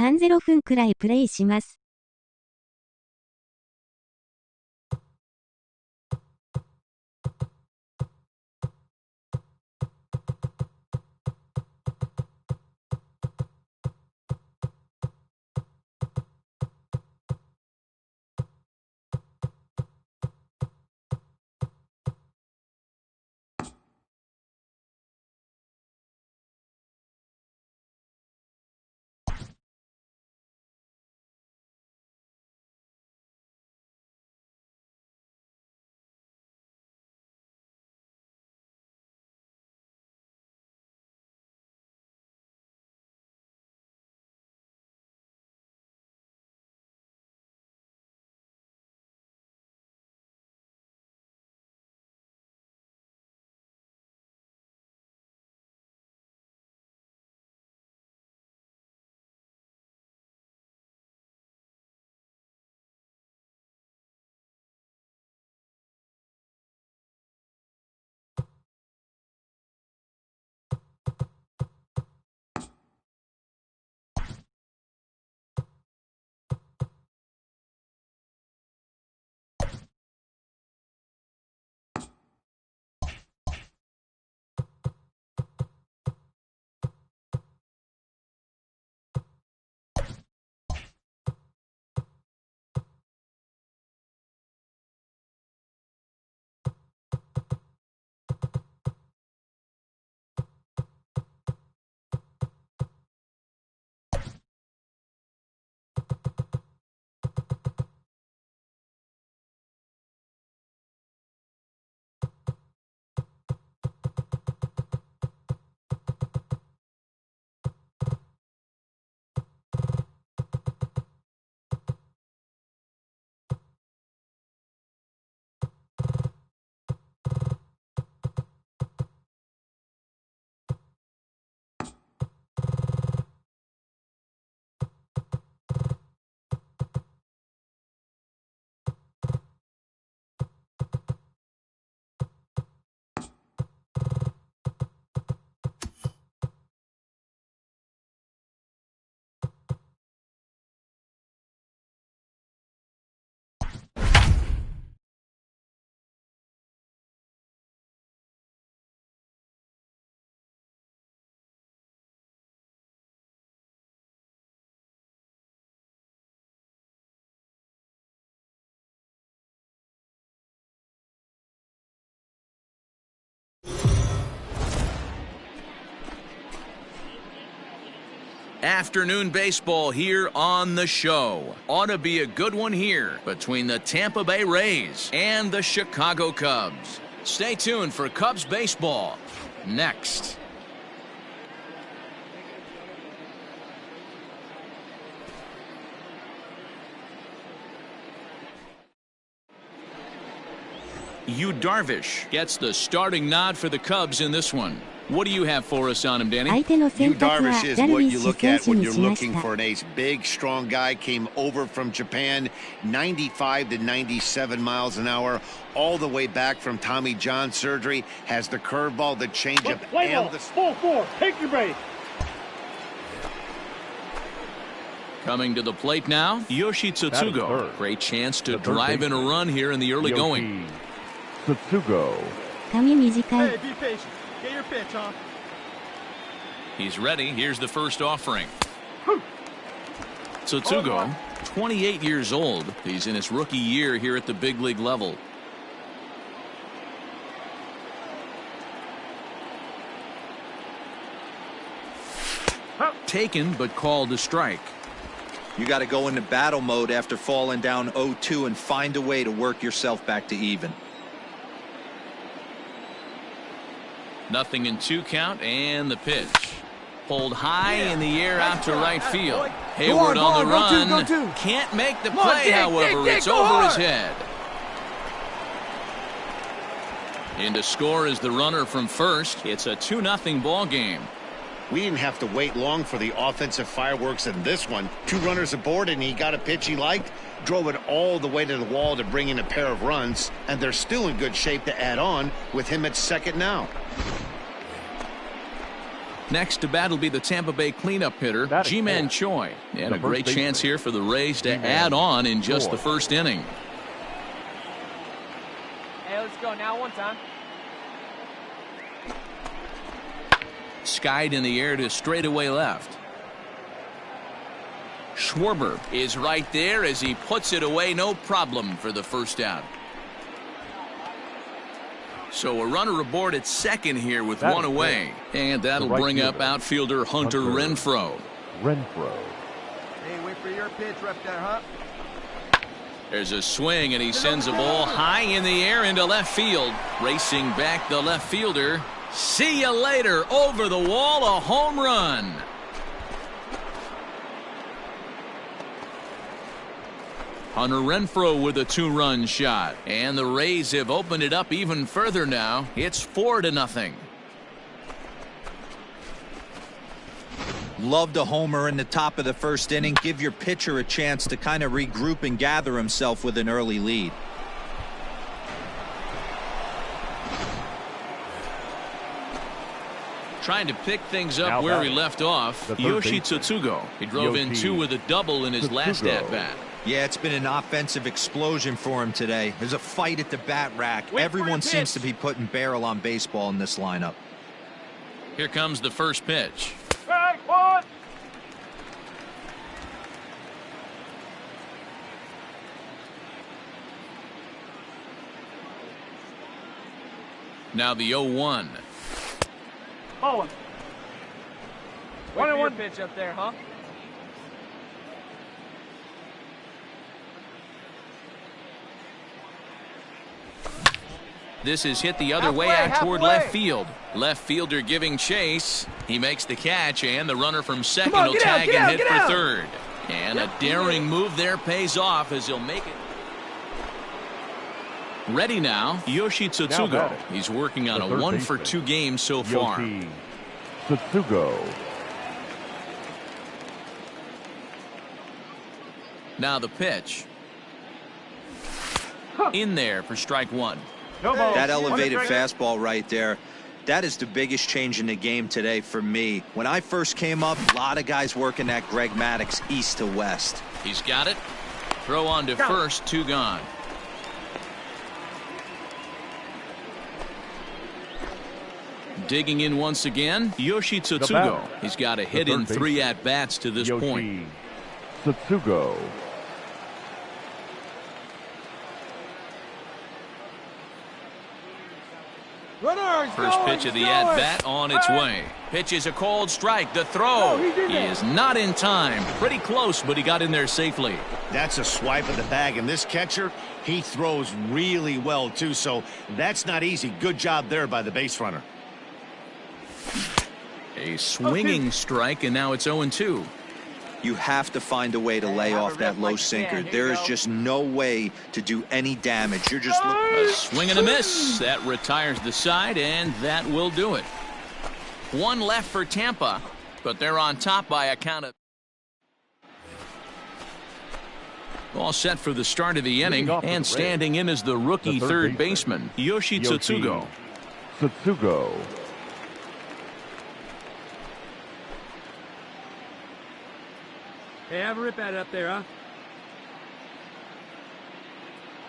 30分くらいプレイします。Afternoon baseball here on the show. Ought to be a good one here between the Tampa Bay Rays and the Chicago Cubs. Stay tuned for Cubs baseball next. Yu Darvish gets the starting nod for the Cubs in this one. What do you have for us on him, Danny? Yu Darvish is what you look at when you're looking for an ace. Big, strong guy, came over from Japan, 95 to 97 miles an hour, all the way back from Tommy John surgery, has the curveball, the changeup, and the... Full four, take your break. Coming to the plate now, Yoshi Tsutsugo. Great chance to drive in a run here in the early going. Tsutsugo. Hey, be patient. Get your pitch, huh? He's ready. Here's the first offering. Tsutsugo, 28 years old. He's in his rookie year here at the big league level. Taken, but called a strike. You got to go into battle mode after falling down 0-2 and find a way to work yourself back to even. Nothing in 2 count, and the pitch. Pulled high in the air out to right field. Hayward on the run. Can't make the play, however. It's over his head. In to score is the runner from first. It's a 2-0 ball game. We didn't have to wait long for the offensive fireworks in this one. 2 runners aboard, and he got a pitch he liked, drove it all the way to the wall to bring in a pair of runs, and they're still in good shape to add on with him at second now. Next to bat will be the Tampa Bay cleanup hitter, Ji-Man Choi. And a great chance here for the Rays to add on in just the first inning. Hey, let's go now one time. Skied in the air to straightaway left. Schwarber is right there as he puts it away, no problem for the first out. So a runner aboard at second here with one away. And that'll bring up outfielder Hunter Renfroe. Hey, wait for your pitch right there, huh? There's a swing, and he sends a ball high in the air into left field. Racing back the left fielder. See you later. Over the wall, a home run. Hunter Renfroe with a two-run shot. And the Rays have opened it up even further now. It's 4-0. Loved a homer in the top of the first inning. Give your pitcher a chance to kind of regroup and gather himself with an early lead. Trying to pick things up where he left off, Yoshi Tsutsugo. He drove in two with a double in his last at-bat. Yeah, it's been an offensive explosion for him today. There's a fight at the bat rack. Everyone seems to be putting barrel on baseball in this lineup. Here comes the first pitch. Now the 0-1. Oh, one pitch up there, huh? This is hit the other way out toward left field. Left fielder giving chase. He makes the catch, and the runner from second will tag and hit for third. And a daring move there pays off as he'll make it. Ready now, Yoshi Tsutsugo. He's working on a 1-for-2 game so far. Tsutsugo. Now the pitch. In there for strike one. That elevated fastball right there. That is the biggest change in the game today for me. When I first came up, a lot of guys working that Greg Maddux east to west. He's got it. Throw on to first, 2 gone. Digging in once again, Yoshi Tsutsugo. He's got a hit in 3 at-bats to this point. Tsutsugo. First pitch of the at-bat on its way. Pitch is a cold strike. The throw is not in time. Pretty close, but he got in there safely. That's a swipe of the bag, and this catcher, he throws really well too, so that's not easy. Good job there by the base runner. A swinging strike, and now it's 0-2. You have to find a way to lay off that low sinker. There is just no way to do any damage. You're just a swing and a miss. That retires the side, and that will do it. 1 left for Tampa, but they're on top by a count of. All set for the start of the inning, and standing in is the rookie third baseman, Yoshi Tsutsugo. Tsutsugo. Hey, have a rip at it up there, huh?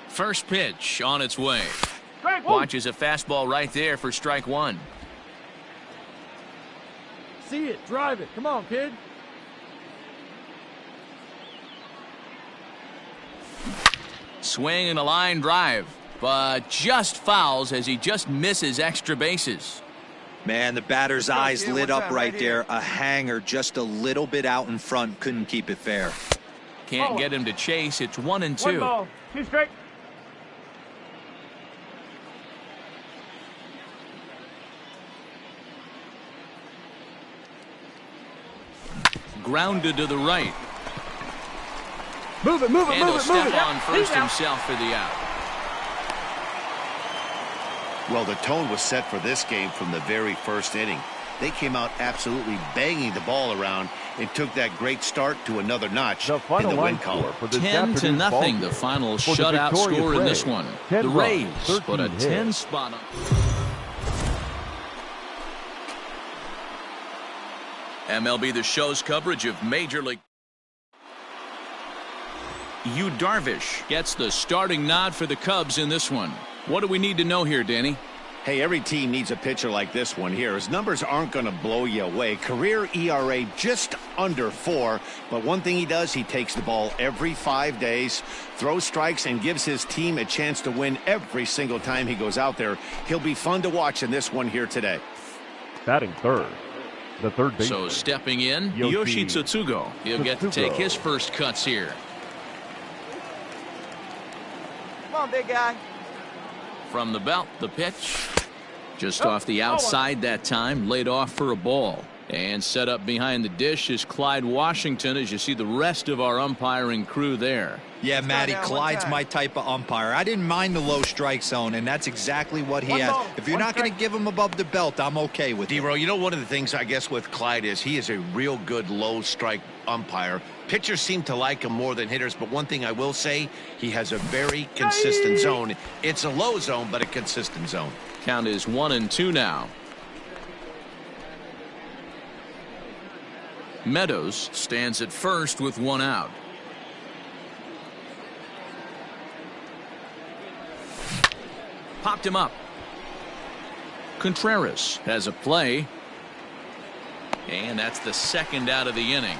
First pitch on its way. Watches a fastball right there for strike one. See it, drive it. Come on, kid. Swing and a line drive, but just fouls as he just misses extra bases. Man, the batter's eyes lit up right there. A hanger just a little bit out in front. Couldn't keep it fair. Can't get him to chase. It's 1-2. 1 ball, 2 strike. Grounded to the right. Move it, move it, and move it, move it. on first himself for the out. Well, the tone was set for this game from the very first inning. They came out absolutely banging the ball around and took that great start to another notch in the win column. 10-0, the final shutout score in this one. The Rays put a 10 spot on. MLB The Show's coverage of Major League. Yu Darvish gets the starting nod for the Cubs in this one. What do we need to know here, Danny? Hey, every team needs a pitcher like this one here. His numbers aren't going to blow you away. Career ERA just under 4. But one thing he does, he takes the ball every 5 days, throws strikes, and gives his team a chance to win every single time he goes out there. He'll be fun to watch in this one here today. Batting third, the third baseman. So stepping in, Yoshi Tsutsugo. He'll get to take his first cuts here. Come on, big guy. From the belt, the pitch. Just off the outside that time, laid off for a ball. And set up behind the dish is Clyde Washington, as you see the rest of our umpiring crew there. Yeah, Matty, Clyde's my type of umpire. I didn't mind the low strike zone, and that's exactly what he has. If you're not going to give him above the belt, I'm okay with it. D-Row, you know, one of the things I guess with Clyde is he is a real good low strike umpire. Pitchers seem to like him more than hitters, but one thing I will say, he has a very consistent zone. It's a low zone, but a consistent zone. Count is 1-2 now. Meadows stands at first with 1 out. Popped him up. Contreras has a play. And that's the second out of the inning.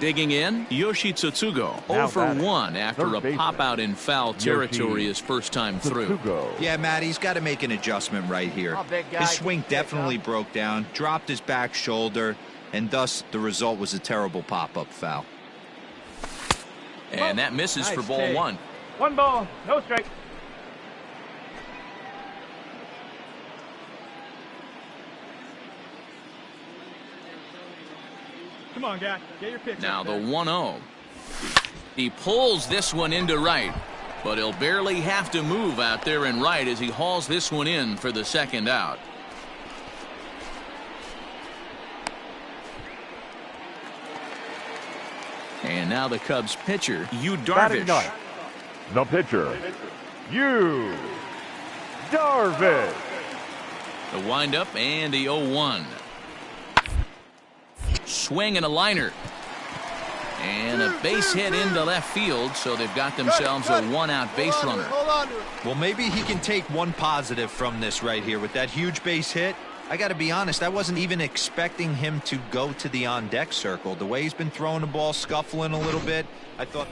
Digging in, Yoshi Tsutsugo, 0-for-1 after a pop-out in foul territory his first time through. Yeah, Matt, he's got to make an adjustment right here. His swing definitely broke down, dropped his back shoulder, and thus the result was a terrible pop-up foul. And that misses for ball 1. 1 ball, no strike. Come on, guy. Get your pitch. Now the 1-0. He pulls this one into right, but he'll barely have to move out there in right as he hauls this one in for the second out. And now the Cubs pitcher, Yu Darvish. The pitcher, Yu Darvish. The windup and the 0-1. Swing and a liner. And a base hit into left field, so they've got themselves a 1-out base runner. Well, maybe he can take one positive from this right here with that huge base hit. I got to be honest, I wasn't even expecting him to go to the on-deck circle. The way he's been throwing the ball, scuffling a little bit, I thought...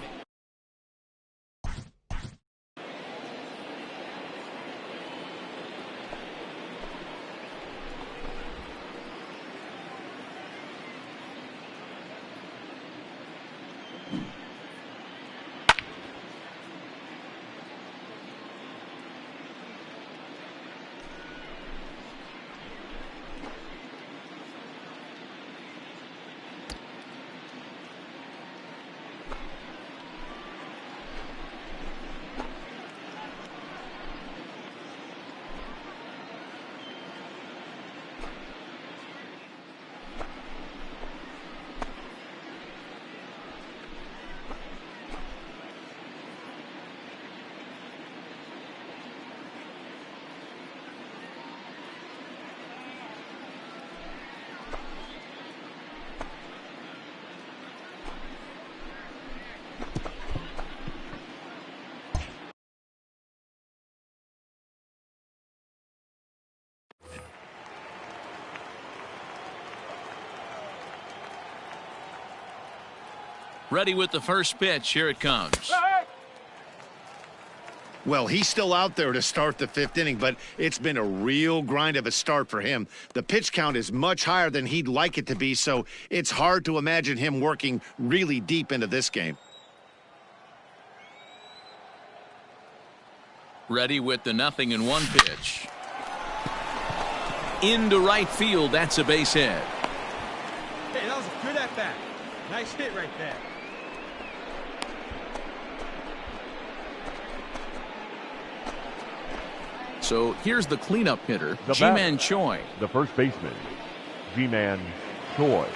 Ready with the first pitch. Here it comes. Well, he's still out there to start the 5th inning, but it's been a real grind of a start for him. The pitch count is much higher than he'd like it to be, so it's hard to imagine him working really deep into this game. Ready with the 0-1 pitch. Into right field. That's a base hit. Hey, that was a good at-bat. Nice hit right there. So here's the cleanup hitter, The Ji-Man Choi. The first baseman, Ji-Man Choi.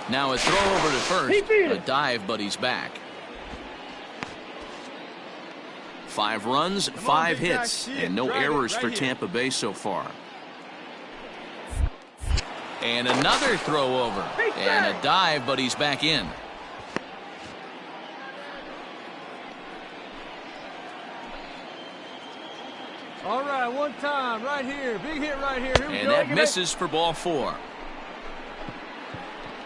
Now a throw over to first. A dive, but he's back. 5 runs, 5 hits, and no errors for Tampa Bay so far. And another throw over. And a dive, but he's back in. All right, one time, right here. Big hit right here. Here we And go. that misses for ball 4.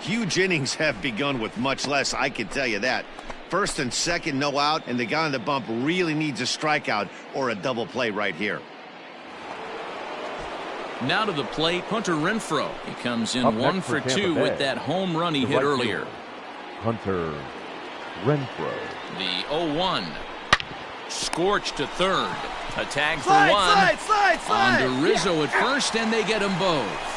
Huge innings have begun with much less, I can tell you that. First and second, no out, and the guy on the bump really needs a strikeout or a double play right here. Now to the plate, Hunter Renfroe. He comes in Up 1 next for for Tampa 2 Bay, with that home run he the hit right earlier. fielder, Hunter Renfroe. The 0-1. Scorched to third. A tag for Slide, 1. slide. On to Rizzo at first, and they get them both.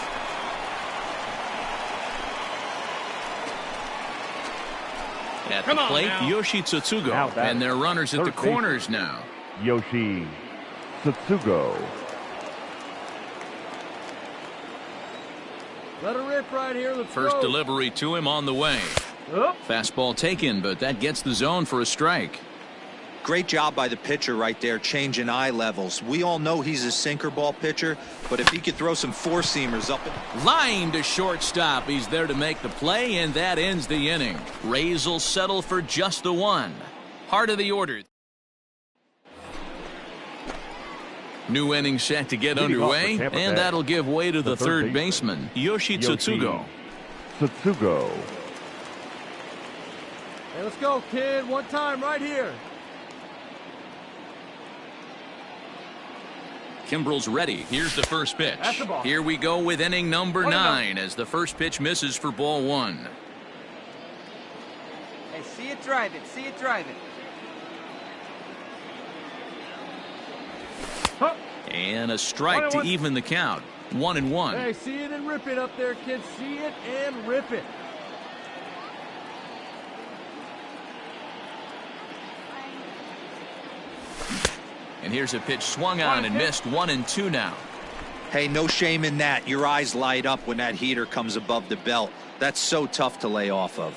At the plate, Yoshi Tsutsugo. And their runners at the corners now. Yoshi Tsutsugo. Let her rip right here. Let's First go. delivery to him on the way. Fastball taken, but that gets the zone for a strike. Great job by the pitcher right there, changing eye levels. We all know he's a sinker ball pitcher, but if he could throw some four-seamers up. Line to shortstop. He's there to make the play, and that ends the inning. Rays will settle for just the 1. Heart of the order. New inning set to get underway, and that'll give way to the third baseman, Yoshi Tsutsugo. Tsutsugo. Hey, let's go, kid. One time right here. Kimbrel's ready. Here's the first pitch. Here we go with inning number 9 as the first pitch misses for ball 1. Hey, see it, drive it. See it, drive it. And a strike to even the count. 1-1. Hey, see it and rip it up there, kid. See it and rip it. And here's a pitch swung on and missed. 1-2 now. Hey, no shame in that. Your eyes light up when that heater comes above the belt. That's so tough to lay off of.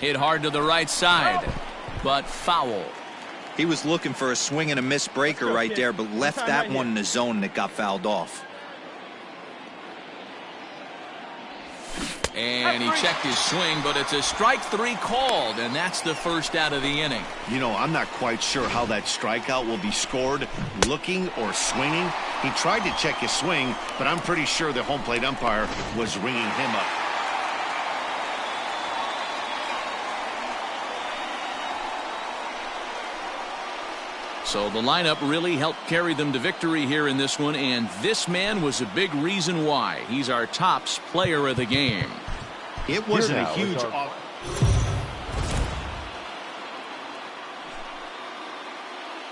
Hit hard to the right side, but foul. He was looking for a swing and a miss breaker right there, but left that one in the zone that got fouled off. And he checked his swing, but it's a strike 3 called, and that's the first out of the inning. You know, I'm not quite sure how that strikeout will be scored, looking or swinging. He tried to check his swing, but I'm pretty sure the home plate umpire was ringing him up. So the lineup really helped carry them to victory here in this one, and this man was a big reason why. He's our tops player of the game. It wasn't a huge...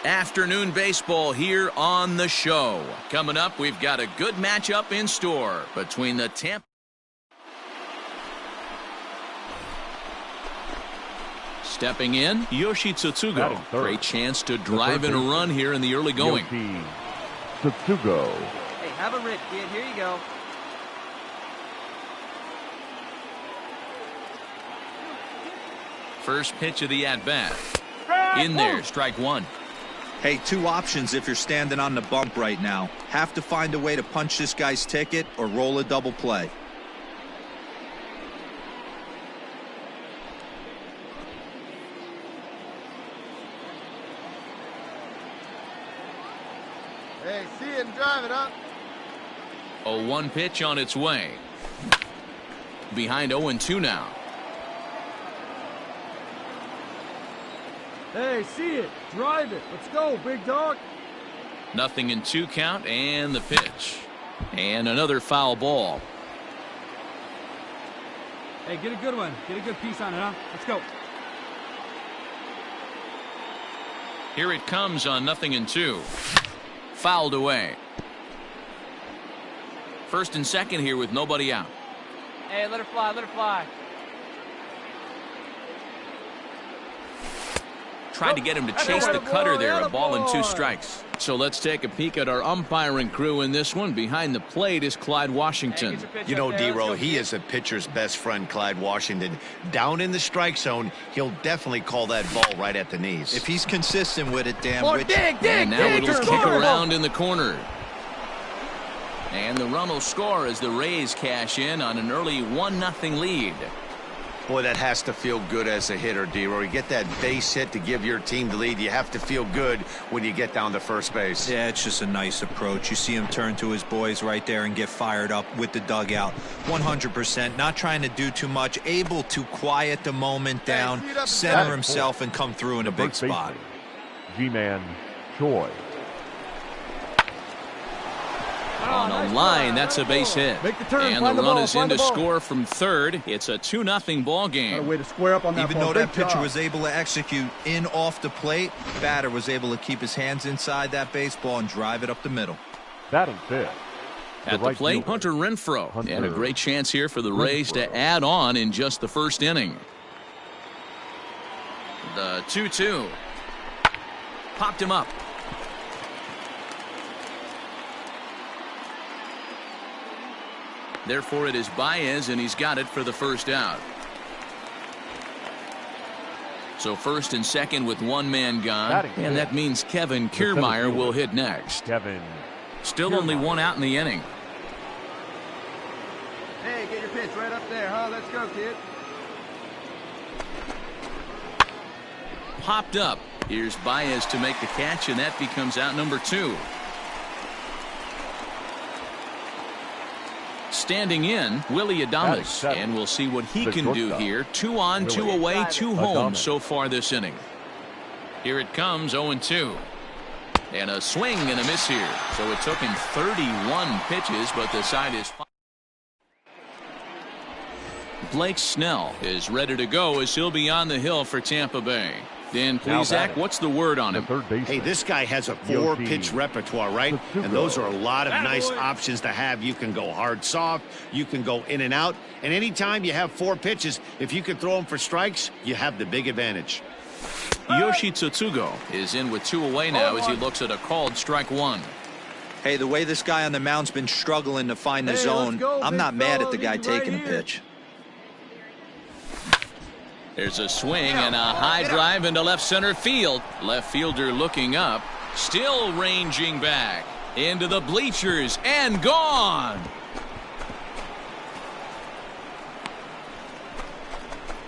Afternoon baseball here on the show. Coming up, we've got a good matchup in store between the Tampa... Stepping in, Yoshi Tsutsugo. Great chance to drive in a run here in the early going. Yoshi Tsutsugo. Hey, have a rip, kid. Here you go. First pitch of the at-bat. In there, strike 1. Hey, 2 options if you're standing on the bump right now. Have to find a way to punch this guy's ticket or roll a double play. Hey, see it and drive it up. 0-1 pitch on its way. Behind 0-2 now. Hey, see it. Drive it. Let's go, big dog. 0-2 count, and the pitch. And another foul ball. Hey, get a good one. Get a good piece on it, huh? Let's go. Here it comes on 0-2. Fouled away. First and second here with nobody out. Hey, let her fly, let her fly. Tried to get him to chase the cutter there, a ball and 2 strikes. So let's take a peek at our umpiring crew in this one. Behind the plate is Clyde Washington. You know, D-Row, he is a pitcher's best friend, Clyde Washington. Down in the strike zone, he'll definitely call that ball right at the knees. If he's consistent with it, damn, Rich. And now it'll kick around in the corner. And the run will score as the Rays cash in on an early 1-0 lead. Boy, that has to feel good as a hitter, D-Row. You get that base hit to give your team the lead. You have to feel good when you get down to first base. Yeah, it's just a nice approach. You see him turn to his boys right there and get fired up with the dugout. 100%. Not trying to do too much. Able to quiet the moment down, center himself, and come through in a big spot. G-Man Choi. On a line, that's a base hit. And the run is in to score from third. It's a 2-0 ball game. Way to square up on that Even though that pitcher was able to execute in off the plate, batter was able to keep his hands inside that baseball and drive it up the middle. Batting fifth. At the plate, Hunter Renfroe. And a great chance here for the Rays to add on in just the first inning. The 2-2. Popped him up. Therefore, it is Baez, and he's got it for the first out. So first and second with 1 man gone, and that means Kevin Kiermaier will hit next. Still only 1 out in the inning. Hey, get your pitch right up there, huh? Let's go, kid. Popped up. Here's Baez to make the catch, and that becomes out number 2. Standing in, Willie Adames, and we'll see what he can do here. 2 on, 2 away, 2 home so far this inning. Here it comes, 0-2. And a swing and a miss here. So it took him 31 pitches, but the side is fine. Blake Snell is ready to go as he'll be on the hill for Tampa Bay. Dan Plesac, what's the word on him? Hey, this guy has a 4-pitch repertoire, right? And those are a lot of nice options to have. You can go hard, soft. You can go in and out. And anytime you have 4 pitches, if you can throw them for strikes, you have the big advantage. Yoshi Tsutsugo is in with 2 away now as he looks at a called strike 1. Hey, the way this guy on the mound's been struggling to find the zone, I'm not mad at the guy taking a pitch. There's a swing and a high drive into left center field. Left fielder looking up, still ranging back into the bleachers and gone.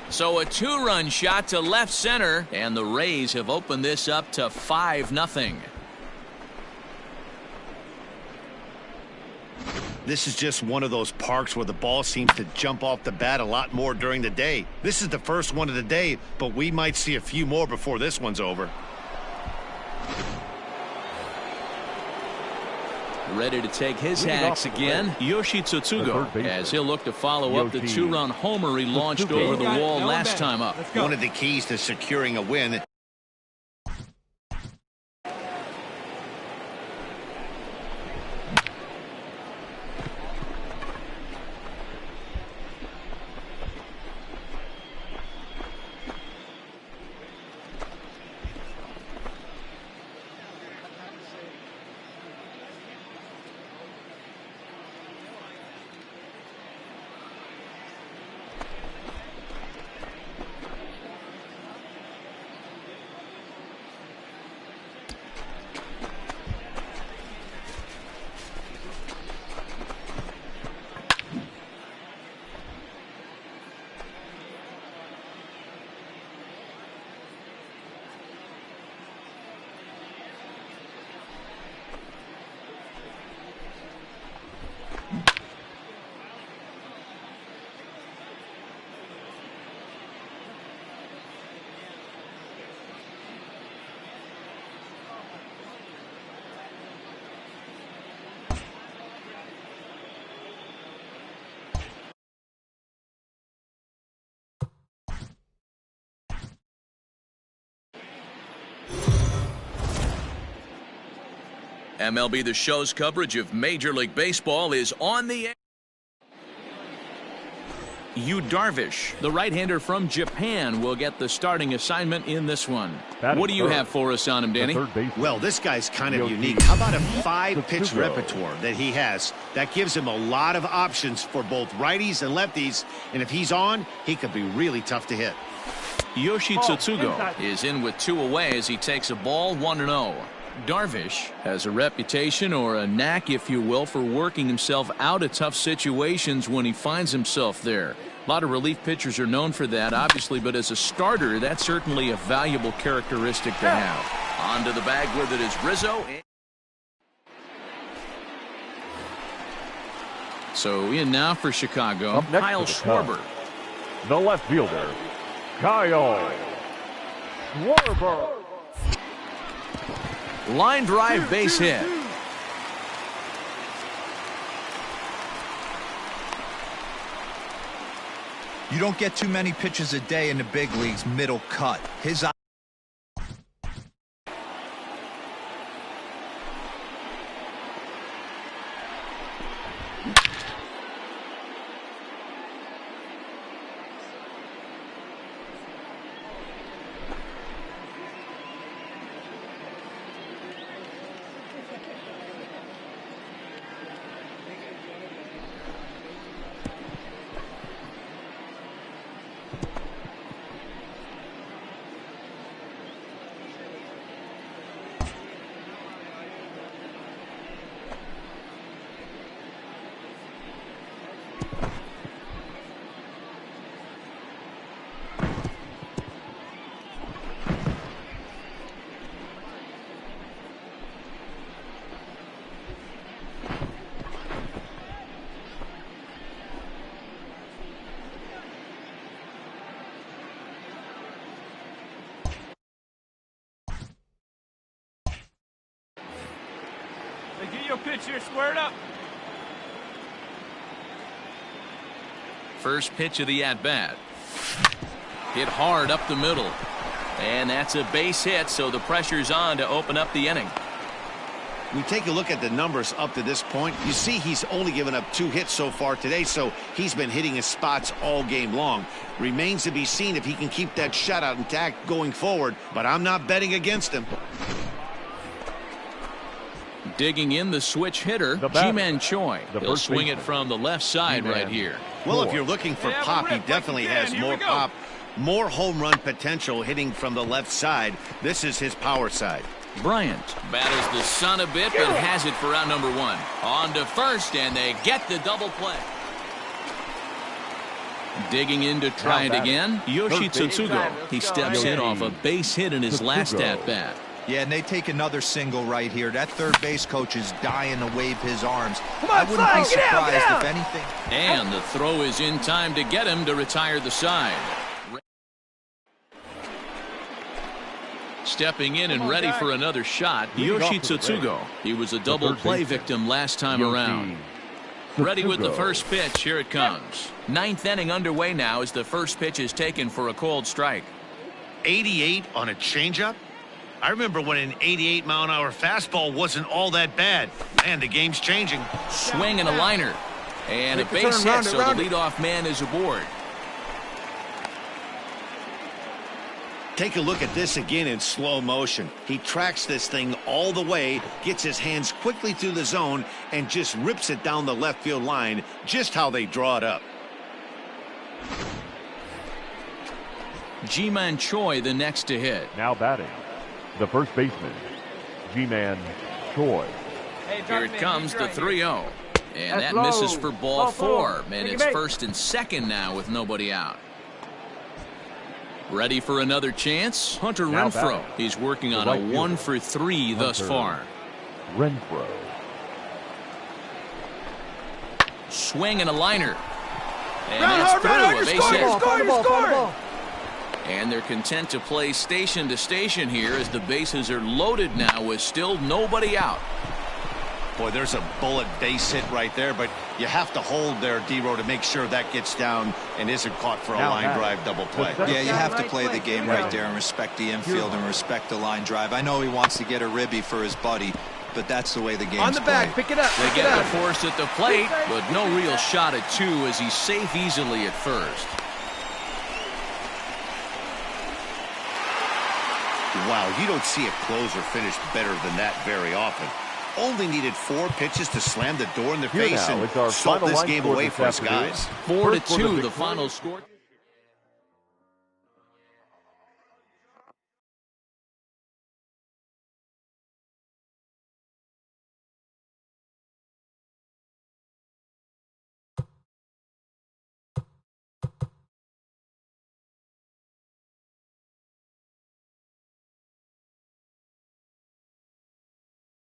So a 2-run shot to left center, and the Rays have opened this up to 5-0. This is just one of those parks where the ball seems to jump off the bat a lot more during the day. This is the first one of the day, but we might see a few more before this one's over. Ready to take his hacks again, Yoshi Tsutsugo, as he'll look to follow up the 2-run homer he launched over the wall last time up. One of the keys to securing a win. MLB The Show's coverage of Major League Baseball is on the air. Yu Darvish, the right-hander from Japan, will get the starting assignment in this one. What do you have for us on him, Danny? Well, this guy's kind of unique. How about a 5-pitch repertoire that he has? That gives him a lot of options for both righties and lefties, and if he's on, he could be really tough to hit. Yoshi Tsutsugo is in with 2 away as he takes a ball 1-0. Darvish has a reputation, or a knack if you will, for working himself out of tough situations when he finds himself there. A lot of relief pitchers are known for that, obviously, but as a starter, that's certainly a valuable characteristic to have. On to the bag with it is Rizzo. So in now for Chicago, Kyle Schwarber. The left fielder, Kyle Schwarber. Line drive, base hit. You don't get too many pitches a day in the big leagues middle cut. His Get your pitch here, squared up. First pitch of the at-bat. Hit hard up the middle. And that's a base hit, so the pressure's on to open up the inning. We take a look at the numbers up to this point. You see he's only given up 2 hits so far today, so he's been hitting his spots all game long. Remains to be seen if he can keep that shutout intact going forward, but I'm not betting against him. Digging in the switch hitter, Ji-Man Choi. He'll swing it from the left side right here. Well, if you're looking for pop, he definitely has more pop, more home run potential hitting from the left side. This is his power side. Bryant battles the sun a bit, but has it for out number 1. On to first, and they get the double play. Digging in to try it again, Yoshi Tsutsugo. He steps in off a base hit in his last at-bat. Yeah, and they take another single right here. That third base coach is dying to wave his arms. I wouldn't be surprised if anything. And the throw is in time to get him to retire the side. Stepping in and ready for another shot, Yoshi Tsutsugo. He was a double play victim last time around. Ready with the first pitch. Here it comes. 9th inning underway now as the first pitch is taken for a cold strike. 88 on a changeup? I remember when an 88-mile-an-hour fastball wasn't all that bad. Man, the game's changing. Swing and a liner. And a base hit, so the leadoff man is aboard. Take a look at this again in slow motion. He tracks this thing all the way, gets his hands quickly through the zone, and just rips it down the left field line, just how they draw it up. Ji-Man Choi the next to hit. Now batting, the first baseman, Ji-Man Choi. Here it comes, the 3-0. And that misses for ball 4. And it's first and second now with nobody out. Ready for another chance? Hunter Renfroe. He's working on a 1-for-3 thus far. Renfroe. Swing and a liner. And that's through, a base hit. And they're content to play station to station here as the bases are loaded now with still nobody out. Boy, there's a bullet base hit right there, but you have to hold there, D-Row, to make sure that gets down and isn't caught for a line drive double play. Yeah, you have to play the game right there and respect the infield and respect the line drive. I know he wants to get a ribby for his buddy, but that's the way the game's On the back, played. pick it up. They Pick it get the up. force at the plate, but no real shot at two as he's safe easily at first. Wow, you don't see a closer finish better than that very often. Only needed 4 pitches to slam the door in their Here face now and is our salt final this line game score away this for us afternoon. guys. 4-2, First for the the victory. final score.